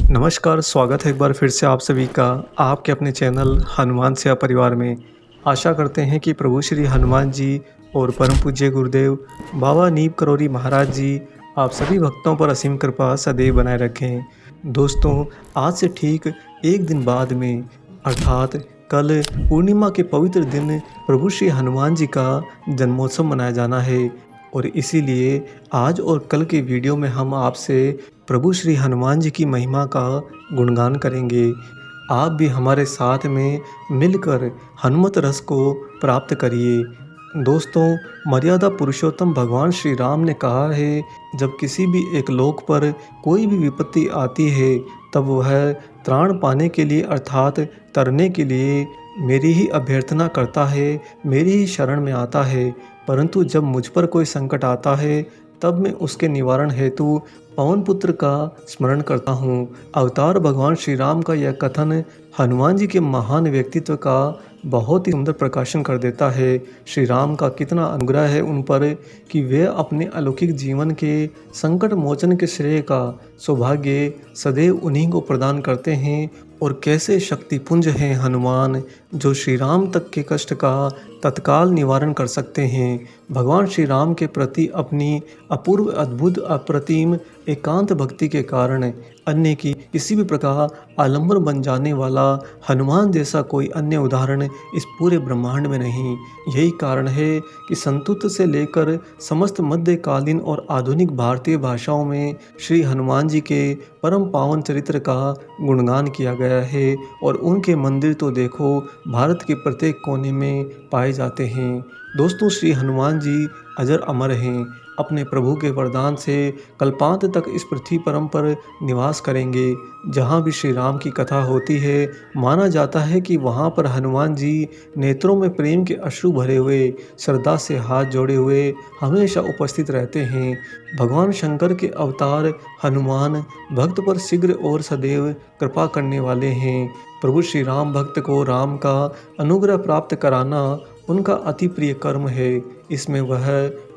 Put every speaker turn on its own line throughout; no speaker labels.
नमस्कार, स्वागत है एक बार फिर से आप सभी का आपके अपने चैनल हनुमान सेवा परिवार में। आशा करते हैं कि प्रभु श्री हनुमान जी और परम पूज्य गुरुदेव बाबा नीम करौरी महाराज जी आप सभी भक्तों पर असीम कृपा सदैव बनाए रखें। दोस्तों, आज से ठीक एक दिन बाद में अर्थात कल पूर्णिमा के पवित्र दिन प्रभु श्री हनुमान जी का जन्मोत्सव मनाया जाना है और इसीलिए आज और कल के वीडियो में हम आपसे प्रभु श्री हनुमान जी की महिमा का गुणगान करेंगे। आप भी हमारे साथ में मिलकर हनुमत रस को प्राप्त करिए। दोस्तों, मर्यादा पुरुषोत्तम भगवान श्री राम ने कहा है, जब किसी भी एक लोक पर कोई भी विपत्ति आती है तब वह त्राण पाने के लिए अर्थात तरने के लिए मेरी ही अभ्यर्थना करता है, मेरी ही शरण में आता है। परंतु जब मुझ पर कोई संकट आता है तब मैं उसके निवारण हेतु पवन पुत्र का स्मरण करता हूँ। अवतार भगवान श्री राम का यह कथन हनुमान जी के महान व्यक्तित्व का बहुत ही सुंदर प्रकाशन कर देता है। श्री राम का कितना अनुग्रह है उन पर कि वे अपने अलौकिक जीवन के संकट मोचन के श्रेय का सौभाग्य सदैव उन्हीं को प्रदान करते हैं। और कैसे शक्तिपुंज हैं हनुमान, जो श्री राम तक के कष्ट का तत्काल निवारण कर सकते हैं। भगवान श्री राम के प्रति अपनी अपूर्व अद्भुत अप्रतिम एकांत भक्ति के कारण अन्य की किसी भी प्रकार आलंबन बन जाने वाला हनुमान जैसा कोई अन्य उदाहरण इस पूरे ब्रह्मांड में नहीं। यही कारण है कि संस्कृत से लेकर समस्त मध्यकालीन और आधुनिक भारतीय भाषाओं में श्री हनुमान जी के परम पावन चरित्र का गुणगान किया गया है और उनके मंदिर तो देखो भारत के प्रत्येक कोने में पाए जाते हैं। दोस्तों, श्री हनुमान जी अजर अमर हैं। अपने प्रभु के वरदान से कल्पांत तक इस पृथ्वी परम पर निवास करेंगे। जहाँ भी श्री राम की कथा होती है माना जाता है कि वहाँ पर हनुमान जी नेत्रों में प्रेम के अश्रु भरे हुए श्रद्धा से हाथ जोड़े हुए हमेशा उपस्थित रहते हैं। भगवान शंकर के अवतार हनुमान भक्त पर शीघ्र और सदैव कृपा करने वाले हैं। प्रभु श्री राम भक्त को राम का अनुग्रह प्राप्त कराना उनका अति प्रिय कर्म है। इसमें वह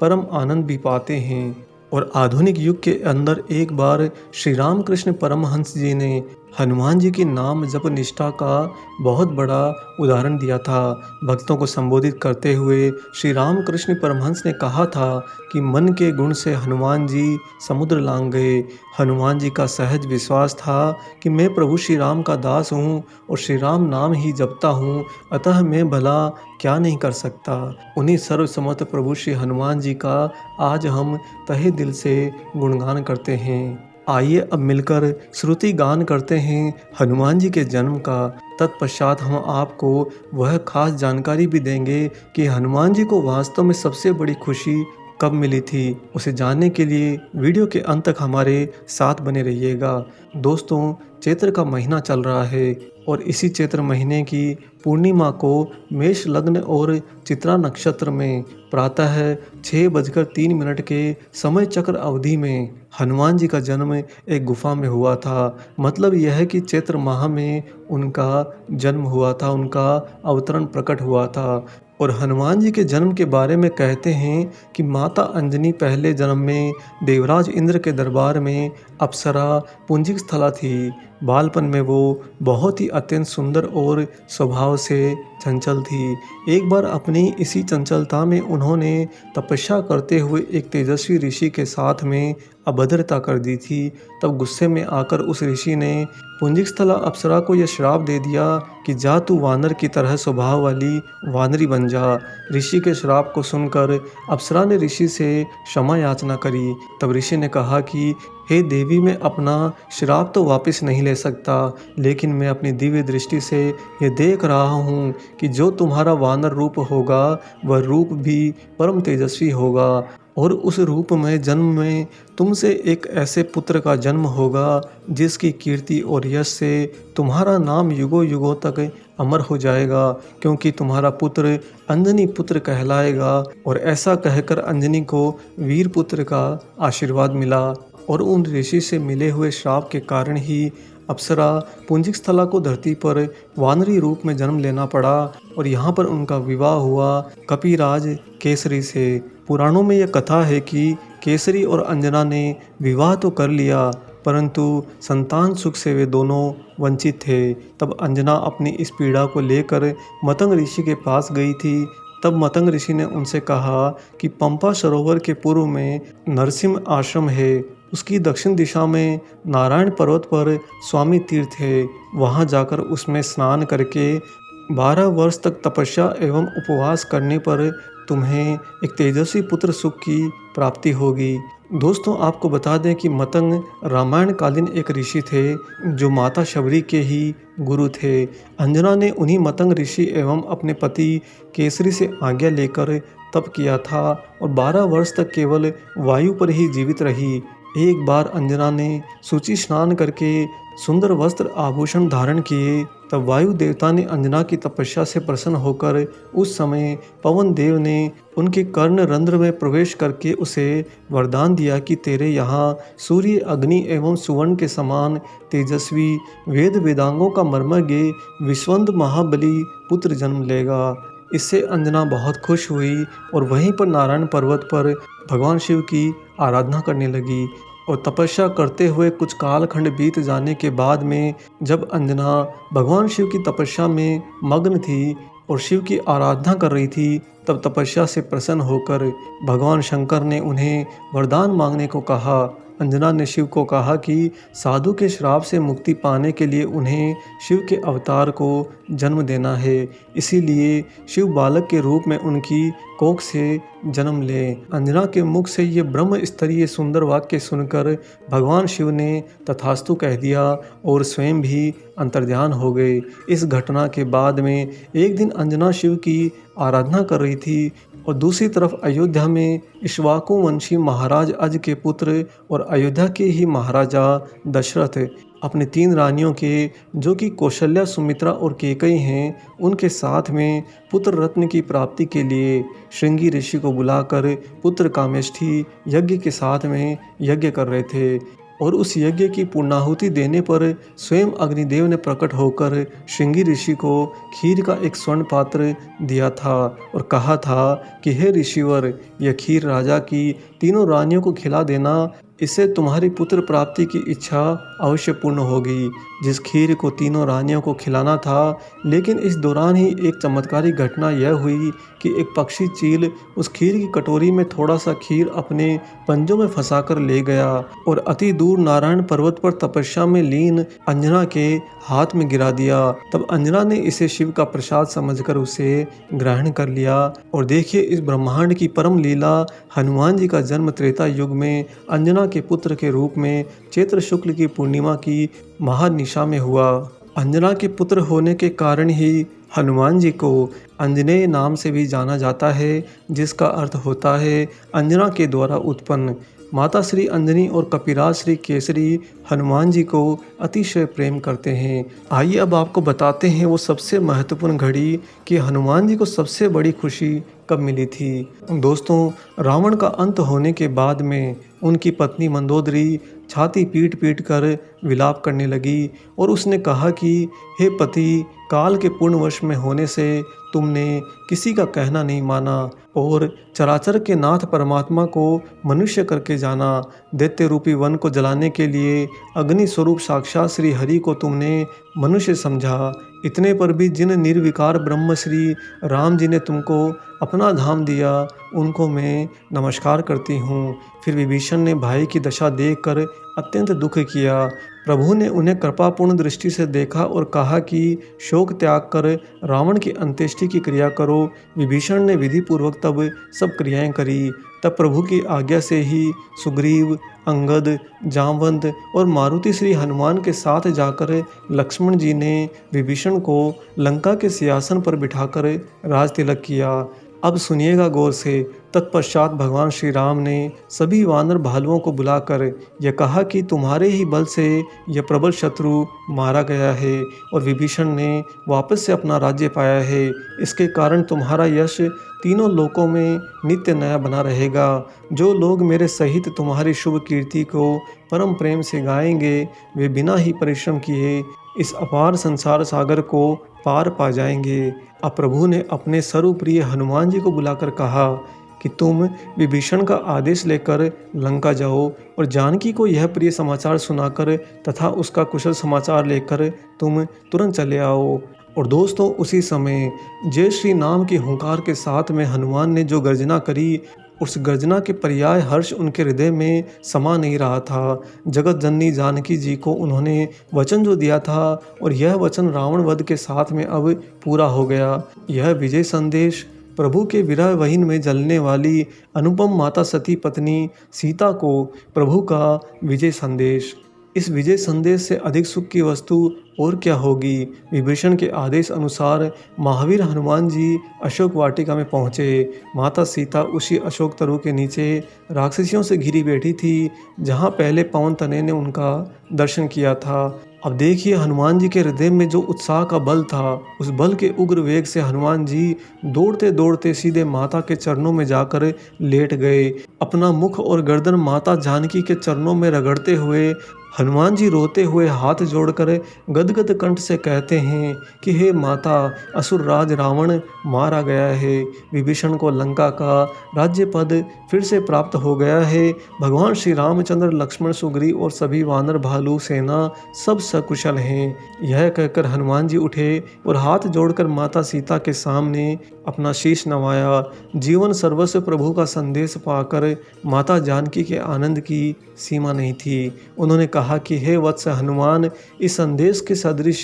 परम आनंद भी पाते हैं। और आधुनिक युग के अंदर एक बार श्री रामकृष्ण परमहंस जी ने हनुमान जी के नाम जप निष्ठा का बहुत बड़ा उदाहरण दिया था। भक्तों को संबोधित करते हुए श्री रामकृष्ण परमहंस ने कहा था कि मन के गुण से हनुमान जी समुद्र लांघ गए। हनुमान जी का सहज विश्वास था कि मैं प्रभु श्री राम का दास हूँ और श्री राम नाम ही जपता हूँ, अतः मैं भला क्या नहीं कर सकता। उन्हीं सर्वसमर्थ प्रभु श्री हनुमान जी का आज हम तहे दिल से गुणगान करते हैं। आइए अब मिलकर श्रुति गान करते हैं हनुमान जी के जन्म का। तत्पश्चात हम आपको वह खास जानकारी भी देंगे कि हनुमान जी को वास्तव में सबसे बड़ी खुशी कब मिली थी। उसे जानने के लिए वीडियो के अंत तक हमारे साथ बने रहिएगा। दोस्तों, चैत्र का महीना चल रहा है और इसी चैत्र महीने की पूर्णिमा को मेष लग्न और चित्रा नक्षत्र में प्रातः 6:03 के समय चक्र अवधि में हनुमान जी का जन्म एक गुफा में हुआ था। मतलब यह है कि चैत्र माह में उनका जन्म हुआ था, उनका अवतरण प्रकट हुआ था। और हनुमान जी के जन्म के बारे में कहते हैं कि माता अंजनी पहले जन्म में देवराज इंद्र के दरबार में अप्सरा पुंजिक स्थला थी। बालपन में वो बहुत ही अत्यंत सुंदर और स्वभाव से चंचल थी। एक बार अपनी इसी चंचलता में उन्होंने तपस्या करते हुए एक तेजस्वी ऋषि के साथ में अभद्रता कर दी थी। तब गुस्से में आकर उस ऋषि ने पुंजिकस्थला अप्सरा को यह श्राप दे दिया कि जा तू वानर की तरह स्वभाव वाली वानरी बन जा। ऋषि के श्राप को सुनकर अप्सरा ने ऋषि से क्षमा याचना करी। तब ऋषि ने कहा कि हे देवी, मैं अपना श्राप तो वापस नहीं ले सकता, लेकिन मैं अपनी दिव्य दृष्टि से ये देख रहा हूँ कि जो तुम्हारा वानर रूप होगा वह रूप भी परम तेजस्वी होगा और उस रूप में जन्म में तुमसे एक ऐसे पुत्र का जन्म होगा जिसकी कीर्ति और यश से तुम्हारा नाम युगों युगों तक अमर हो जाएगा, क्योंकि तुम्हारा पुत्र अंजनी पुत्र कहलाएगा। और ऐसा कहकर अंजनी को वीर पुत्र का आशीर्वाद मिला और उन ऋषि से मिले हुए श्राप के कारण ही अप्सरा पुंजिकस्थला को धरती पर वानरी रूप में जन्म लेना पड़ा और यहाँ पर उनका विवाह हुआ कपिराज केसरी से। पुराणों में यह कथा है कि केसरी और अंजना ने विवाह तो कर लिया, परंतु संतान सुख से वे दोनों वंचित थे। तब अंजना अपनी इस पीड़ा को लेकर मतंग ऋषि के पास गई थी। तब मतंग ऋषि ने उनसे कहा कि पंपा सरोवर के पूर्व में नरसिंह आश्रम है, उसकी दक्षिण दिशा में नारायण पर्वत पर स्वामी तीर्थ है। वहाँ जाकर उसमें स्नान करके 12 वर्ष तक तपस्या एवं उपवास करने पर तुम्हें एक तेजस्वी पुत्र सुख की प्राप्ति होगी। दोस्तों, आपको बता दें कि मतंग रामायण कालीन एक ऋषि थे जो माता शबरी के ही गुरु थे। अंजना ने उन्हीं मतंग ऋषि एवं अपने पति केसरी से आज्ञा लेकर तप किया था और 12 वर्ष तक केवल वायु पर ही जीवित रही। एक बार अंजना ने शुचि स्नान करके सुंदर वस्त्र आभूषण धारण किए। तब वायु देवता ने अंजना की तपस्या से प्रसन्न होकर उस समय पवन देव ने उनके कर्ण रंध्र में प्रवेश करके उसे वरदान दिया कि तेरे यहाँ सूर्य, अग्नि एवं सुवर्ण के समान तेजस्वी वेद वेदांगों का मर्मज्ञ विश्वंद महाबली पुत्र जन्म लेगा। इससे अंजना बहुत खुश हुई और वहीं पर नारायण पर्वत पर भगवान शिव की आराधना करने लगी। और तपस्या करते हुए कुछ कालखंड बीत जाने के बाद में जब अंजना भगवान शिव की तपस्या में मग्न थी और शिव की आराधना कर रही थी, तब तपस्या से प्रसन्न होकर भगवान शंकर ने उन्हें वरदान मांगने को कहा। अंजना ने शिव को कहा कि साधु के श्राप से मुक्ति पाने के लिए उन्हें शिव के अवतार को जन्म देना है, इसीलिए शिव बालक के रूप में उनकी कोख से जन्म ले। अंजना के मुख से ये ब्रह्म स्तरीय सुंदर वाक्य सुनकर भगवान शिव ने तथास्तु कह दिया और स्वयं भी अंतर्ध्यान हो गए। इस घटना के बाद में एक दिन अंजना शिव की आराधना कर रही थी और दूसरी तरफ अयोध्या में इक्ष्वाकु वंशी महाराज अज के पुत्र और अयोध्या के ही महाराजा दशरथ अपने 3 रानियों के, जो कि कौशल्या, सुमित्रा और कैकेयी हैं, उनके साथ में पुत्र रत्न की प्राप्ति के लिए श्रृंगी ऋषि को बुलाकर पुत्र कामेष्ठी यज्ञ के साथ में यज्ञ कर रहे थे। और उस यज्ञ की पूर्णाहुति देने पर स्वयं अग्निदेव ने प्रकट होकर श्रृंगी ऋषि को खीर का एक स्वर्ण पात्र दिया था और कहा था कि हे ऋषिवर, यह खीर राजा की 3 रानियों को खिला देना, इससे तुम्हारी पुत्र प्राप्ति की इच्छा अवश्य पूर्ण होगी। जिस खीर को 3 रानियों को खिलाना था, लेकिन इस दौरान ही एक चमत्कारी घटना यह हुई कि एक पक्षी चील उस खीर की कटोरी में थोड़ा सा खीर अपने पंजों में फंसाकर ले गया और अति दूर नारायण पर्वत पर तपस्या में लीन अंजना के हाथ में गिरा दिया। तब अंजना ने इसे शिव का प्रसाद समझकर उसे ग्रहण कर लिया। और देखिए, इस ब्रह्मांड की परम लीला, हनुमान जी का जन्म त्रेता युग में अंजना के पुत्र के रूप में चैत्र शुक्ल की पूर्णिमा की महानिशा में हुआ। अंजना के पुत्र होने के कारण ही हनुमान जी को अंजनेय नाम से भी जाना जाता है, जिसका अर्थ होता है अंजना के द्वारा उत्पन्न। माता श्री अंजनी और कपिराज श्री केसरी हनुमान जी को अतिशय प्रेम करते हैं। आइए अब आपको बताते हैं वो सबसे महत्वपूर्ण घड़ी कि हनुमान जी को सबसे बड़ी खुशी कब मिली थी। दोस्तों, रावण का अंत होने के बाद में उनकी पत्नी मंदोदरी छाती पीट पीट कर विलाप करने लगी और उसने कहा कि हे पति, काल के पूर्णवश में होने से तुमने किसी का कहना नहीं माना और चराचर के नाथ परमात्मा को मनुष्य करके जाना। दैत्य रूपी वन को जलाने के लिए अग्नि स्वरूप साक्षात श्री हरि को तुमने मनुष्य समझा। इतने पर भी जिन निर्विकार ब्रह्म श्री राम जी ने तुमको अपना धाम दिया, उनको मैं नमस्कार करती हूँ। फिर विभीषण ने भाई की दशा देखकर अत्यंत दुख किया। प्रभु ने उन्हें कृपापूर्ण दृष्टि से देखा और कहा कि शोक त्याग कर रावण की अंत्येष्टि की क्रिया करो। विभीषण ने विधि पूर्वक तब सब क्रियाएं करी। तब प्रभु की आज्ञा से ही सुग्रीव, अंगद, जामवंत और मारुति श्री हनुमान के साथ जाकर लक्ष्मण जी ने विभीषण को लंका के सिंहासन पर बिठाकर राज तिलक किया। अब सुनिएगा गौर से। तत्पश्चात भगवान श्री राम ने सभी वानर भालुओं को बुलाकर यह कहा कि तुम्हारे ही बल से यह प्रबल शत्रु मारा गया है और विभीषण ने वापस से अपना राज्य पाया है। इसके कारण तुम्हारा यश तीनों लोकों में नित्य नया बना रहेगा। जो लोग मेरे सहित तुम्हारी शुभ कीर्ति को परम प्रेम से गाएंगे, वे बिना ही परिश्रम किए इस अपार संसार सागर को पार पा जाएंगे। अब प्रभु ने अपने सर्वप्रिय हनुमान जी को बुलाकर कहा कि तुम विभीषण का आदेश लेकर लंका जाओ और जानकी को यह प्रिय समाचार सुनाकर तथा उसका कुशल समाचार लेकर तुम तुरंत चले आओ। और दोस्तों, उसी समय जय श्री नाम की हुंकार के साथ में हनुमान ने जो गर्जना करी, उस गर्जना के पर्याय हर्ष उनके हृदय में समा नहीं रहा था। जगत जननी जानकी जी को उन्होंने वचन जो दिया था, और यह वचन रावण वध के साथ में अब पूरा हो गया। यह विजय संदेश प्रभु के विरह वहीन में जलने वाली अनुपम माता सती पत्नी सीता को प्रभु का विजय संदेश। इस विजय संदेश से अधिक सुख की वस्तु और क्या होगी। विभीषण के आदेश अनुसार महावीर हनुमान जी अशोक वाटिका में पहुँचे। माता सीता उसी अशोक तरु के नीचे राक्षसियों से घिरी बैठी थी, जहाँ पहले पवन तनय ने उनका दर्शन किया था। अब देखिए, हनुमान जी के हृदय में जो उत्साह का बल था, उस बल के उग्र वेग से हनुमान जी दौड़ते दौड़ते सीधे माता के चरणों में जाकर लेट गए। अपना मुख और गर्दन माता जानकी के चरणों में रगड़ते हुए हनुमान जी रोते हुए हाथ जोड़कर गदगद कंठ से कहते हैं कि हे माता, असुर राज रावण मारा गया है। विभीषण को लंका का राज्य पद फिर से प्राप्त हो गया है। भगवान श्री रामचंद्र, लक्ष्मण, सुग्रीव और सभी वानर भालू सेना सब सकुशल हैं। यह कहकर हनुमान जी उठे और हाथ जोड़कर माता सीता के सामने अपना शीश नवाया। जीवन सर्वस्व प्रभु का संदेश पाकर माता जानकी के आनंद की सीमा नहीं थी। उन्होंने कहा कि हे वत्स हनुमान, इस संदेश के सदृश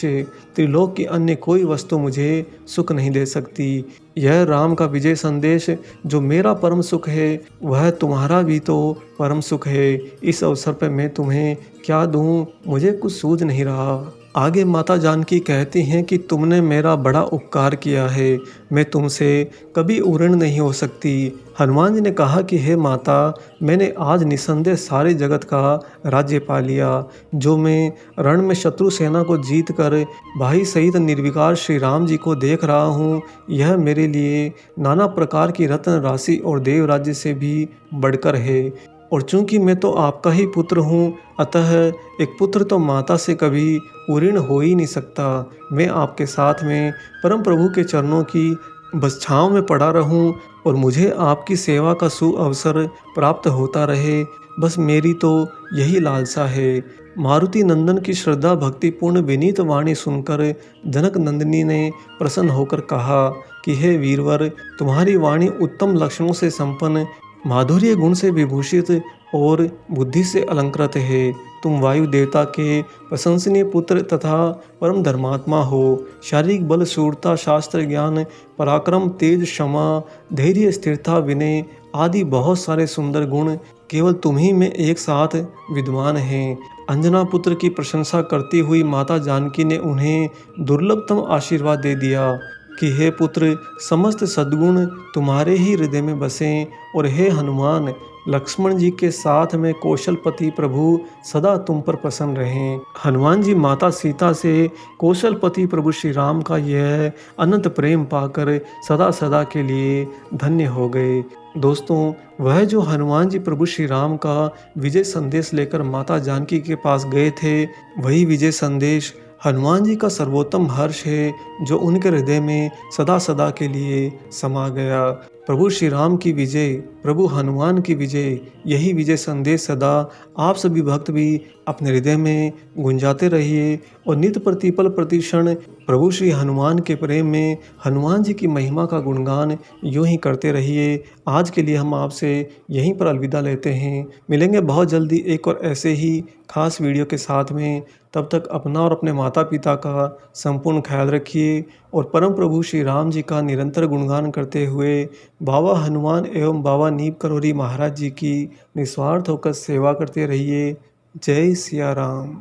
त्रिलोक की अन्य कोई वस्तु मुझे सुख नहीं दे सकती। यह राम का विजय संदेश जो मेरा परम सुख है, वह तुम्हारा भी तो परम सुख है। इस अवसर पर मैं तुम्हें क्या दूं, मुझे कुछ सूझ नहीं रहा। आगे माता जानकी कहती हैं कि तुमने मेरा बड़ा उपकार किया है, मैं तुमसे कभी ऋणी नहीं हो सकती। हनुमान जी ने कहा कि हे माता, मैंने आज निसंदेह सारे जगत का राज्य पा लिया। जो मैं रण में शत्रु सेना को जीत कर भाई सहित निर्विकार श्री राम जी को देख रहा हूँ, यह मेरे लिए नाना प्रकार की रत्न राशि और देव राज्य से भी बढ़कर है। और चूंकि मैं तो आपका ही पुत्र हूँ, अतः एक पुत्र तो माता से कभी ऋण हो ही नहीं सकता। मैं आपके साथ में परम प्रभु के चरणों की बस छाँव में पड़ा रहूं और मुझे आपकी सेवा का सुअवसर प्राप्त होता रहे, बस मेरी तो यही लालसा है। मारुति नंदन की श्रद्धा भक्तिपूर्ण विनीत वाणी सुनकर जनक नंदिनी ने प्रसन्न होकर कहा कि हे वीरवर, तुम्हारी वाणी उत्तम लक्षणों से संपन्न, माधुर्य गुण से विभूषित और बुद्धि से अलंकृत है। तुम वायु देवता के प्रशंसनीय पुत्र तथा परम धर्मात्मा हो। शारीरिक बल, शूरता, शास्त्र ज्ञान, पराक्रम, तेज, क्षमा, धैर्य, स्थिरता, विनय आदि बहुत सारे सुंदर गुण केवल तुम ही में एक साथ विद्यमान हैं। अंजना पुत्र की प्रशंसा करती हुई माता जानकी ने उन्हें दुर्लभतम आशीर्वाद दे दिया कि हे पुत्र, समस्त सद्गुण तुम्हारे ही हृदय में बसें, और हे हनुमान, लक्ष्मण जी के साथ में कौशलपति प्रभु सदा तुम पर प्रसन्न रहें। हनुमान जी माता सीता से कौशलपति प्रभु श्री राम का यह अनंत प्रेम पाकर सदा सदा के लिए धन्य हो गए। दोस्तों, वह जो हनुमान जी प्रभु श्री राम का विजय संदेश लेकर माता जानकी के पास गए थे, वही विजय संदेश हनुमान जी का सर्वोत्तम हर्ष है, जो उनके हृदय में सदा सदा के लिए समा गया। प्रभु श्री राम की विजय, प्रभु हनुमान की विजय, यही विजय संदेश सदा आप सभी भक्त भी अपने हृदय में गुंजाते रहिए और नित्य प्रतिपल प्रतिक्षण प्रभु श्री हनुमान के प्रेम में हनुमान जी की महिमा का गुणगान यूं ही करते रहिए। आज के लिए हम आपसे यहीं पर अलविदा लेते हैं। मिलेंगे बहुत जल्दी एक और ऐसे ही खास वीडियो के साथ में। तब तक अपना और अपने माता पिता का संपूर्ण ख्याल रखिए और परम प्रभु श्री राम जी का निरंतर गुणगान करते हुए बाबा हनुमान एवं बाबा नीप करोरी महाराज जी की निस्वार्थ होकर सेवा करते रहिए। जय सिया राम।